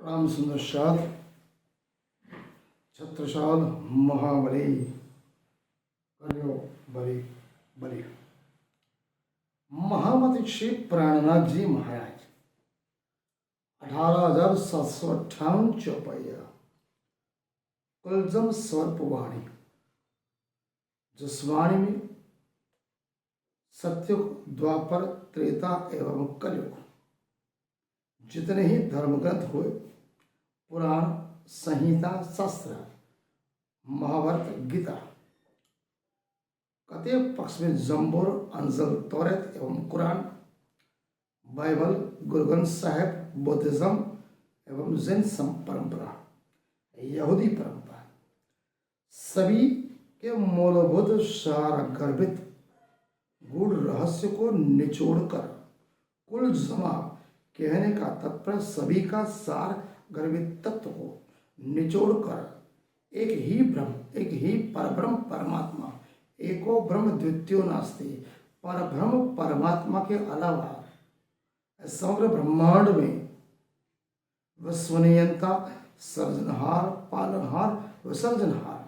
राम सुंदरशाद छत्रसाल महाबली करो बली बली महामती श्री प्राणनाथ जी महाराज 18,758 चौपाइया कुलजम स्वरूपवाणी। जिस वाणी में सत्युग द्वापर त्रेता एवं कलयुग जितने ही धर्मग्रंथ हुए, पुराण संहिता शास्त्र महाभारत गीता, कते पक्ष में जम्बूर अंजल तौरेत एवं कुरान, बाइबल, गुरु ग्रंथ साहिब, बुद्धिज्म एवं जैन परंपरा, यहूदी परंपरा, सभी के मूलभूत सार गर्भित गूढ़ रहस्य को निचोड़कर कुल जमा कहने का तात्पर्य सभी का सार गर्भित तत्व को निचोड़कर एक ही ब्रह्म, एक ही परब्रह्म परमात्मा, एको ब्रह्म द्वितीयो नास्ति, परब्रह्म परमात्मा के अलावा समग्र ब्रह्मांड में विश्वनियंता, सर्जनहार, पालनहार, विसर्जनहार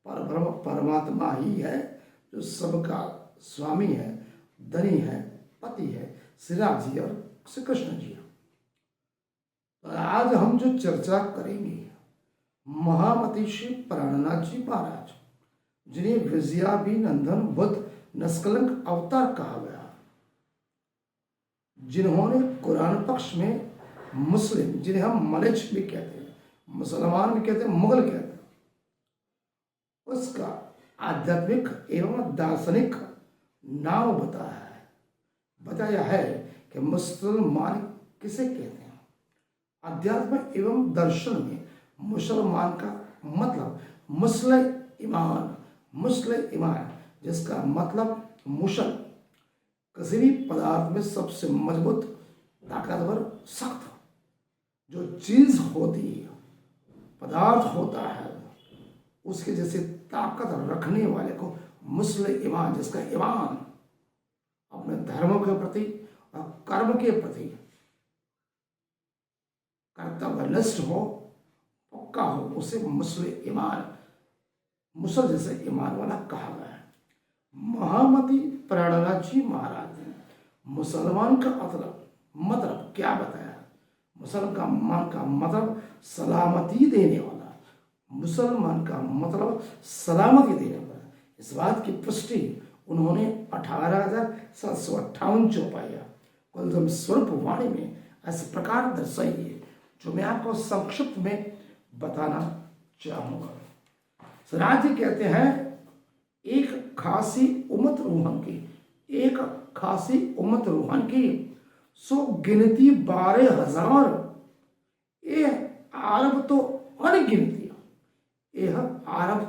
परब्रह्म परमात्मा ही है, जो सबका स्वामी है, धनी है, पति है, श्री राम जी और श्री कृष्ण जी। तो आज हम जो चर्चा करेंगे महामती श्री प्राणनाथ जी महाराज, जिन्हें विजयाभिनंदन बुद्ध निष्कलंक अवतार कहा गया, जिन्होंने कुरान पक्ष में मुस्लिम, जिन्हें हम मलेच भी कहते हैं, मुसलमान भी कहते हैं, मुगल कहते हैं, उसका आध्यात्मिक एवं दार्शनिक नाम बताया है कि मुसलमान किसे कहते हैं। अध्यात्म एवं दर्शन में मुसलमान का मतलब मुस्लिम ईमान, जिसका मतलब मुसल, किसी भी पदार्थ में सबसे मजबूत, ताकतवर, सख्त जो चीज होती है, पदार्थ होता है, उसके जैसे ताकत रखने वाले को मुस्लिम ईमान, जिसका ईमान अपने धर्मों के प्रति और कर्म के प्रति कर्तव्यनिष्ठ हो, पक्का हो, उसे मुस्लिम ईमान, मुसल जैसे ईमान वाला कहा गया है। महामती प्राणनाथ जी महाराज ने मुसलमान का मतलब क्या बताया? मुसलमान का मतलब सलामती देने वाला, मुसलमान का मतलब सलामती देने वाला। इस बात की पुष्टि उन्होंने 18,758 चौपाइया कुलजम स्वरूप वाणी में इस प्रकार दर्शाई है, जो मैं आपको संक्षिप्त में बताना चाहूंगा। राज्य कहते हैं एक खासी उम्मत रूहन की सो गिनती 12,000, यह आरब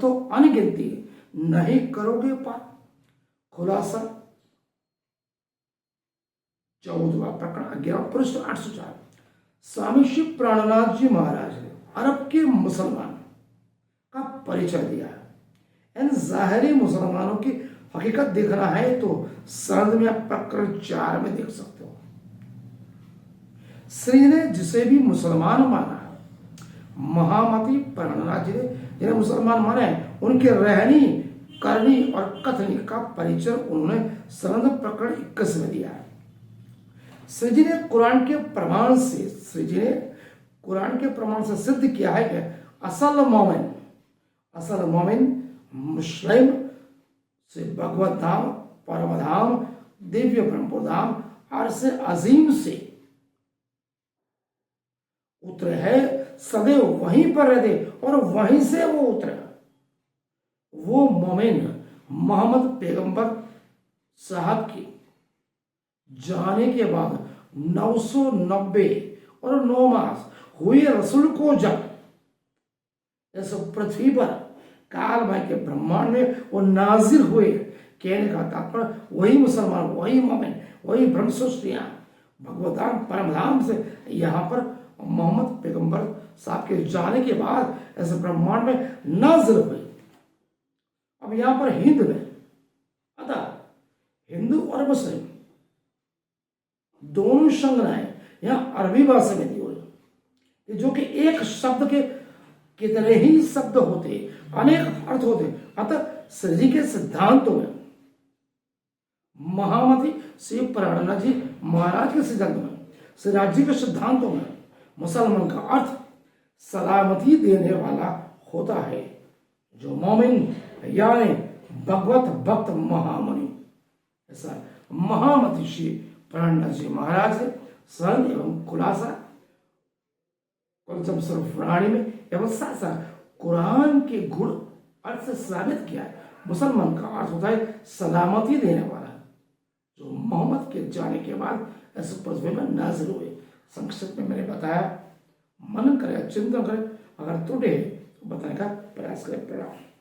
तो अनगिनती नहीं करोगे पार। खुलासा 14वां प्रकरण 11 पृष्ठ 804। स्वामी श्री प्राणनाथ जी महाराज ने अरब के मुसलमान का परिचय दिया है। इन जाहिरी मुसलमानों की हकीकत देखना है तो संध में आप प्रकरण 4 में देख सकते हो। श्री ने जिसे भी मुसलमान माना, महामती प्राणनाथ जी ने जिन्हें मुसलमान माने, उनके रहनी, करनी और कथनी का परिचय उन्होंने संध प्रकरण 21 में दिया है। श्री जी ने कुरान के प्रमाण से सिद्ध किया है कि असल मोमिन मुस्लिम से भगवत धाम, परम धाम, दिव्य ब्रह्मपुर धाम, अर्श अजीम से उतरे है, सदैव वहीं पर रहते और वहीं से वो उतरे। वो मोमिन मोहम्मद पैगंबर साहब की जाने के बाद 990 और 9 मास हुए रसूल को जब इस पृथ्वी पर कालमय के ब्रह्मांड में वो नाजिर हुए, कहने का तात्पर्य वही मुसलमान, वही मोमिन, वही ब्रह्म सृष्टियां भगवतान परमधाम से यहाँ पर मोहम्मद पैगंबर साहब के जाने के बाद इस ब्रह्मांड में नाजिर हुए। अब यहाँ पर हिंद में, अतः हिंदू और मुस्लिम दोनों संज्ञाएं यहाँ अरबी भाषा में दी हुई। कि जो कि एक शब्द के कितने ही शब्द होते, अनेक अर्थ होते। अतः श्री जी के सिद्धांतों में, महामती श्री प्रेमानंद जी महाराज के सिद्धांत में, श्री राज जी के सिद्धांतों में मुसलमान का अर्थ सलामती देने वाला होता है। जो मोमिन यानी भगवत भक्त महामुनि, ऐसा महामती श्री प्रेमानंद जी महाराज ने सरल एवं खुलासा स्वरूप प्रणाली में एवं साथ साथ कुरान के गुण अर्थ से साबित किया है। मुसलमान का अर्थ होता है सलामती देने वाला, जो मोहम्मद के जाने के बाद इस पृथ्वी में नाजिल हुए। संक्षिप्त में मैंने बताया, मनन करें, चिंतन करें, अगर त्रुटि है तो बताने का प्रयास करें। प्रणाम।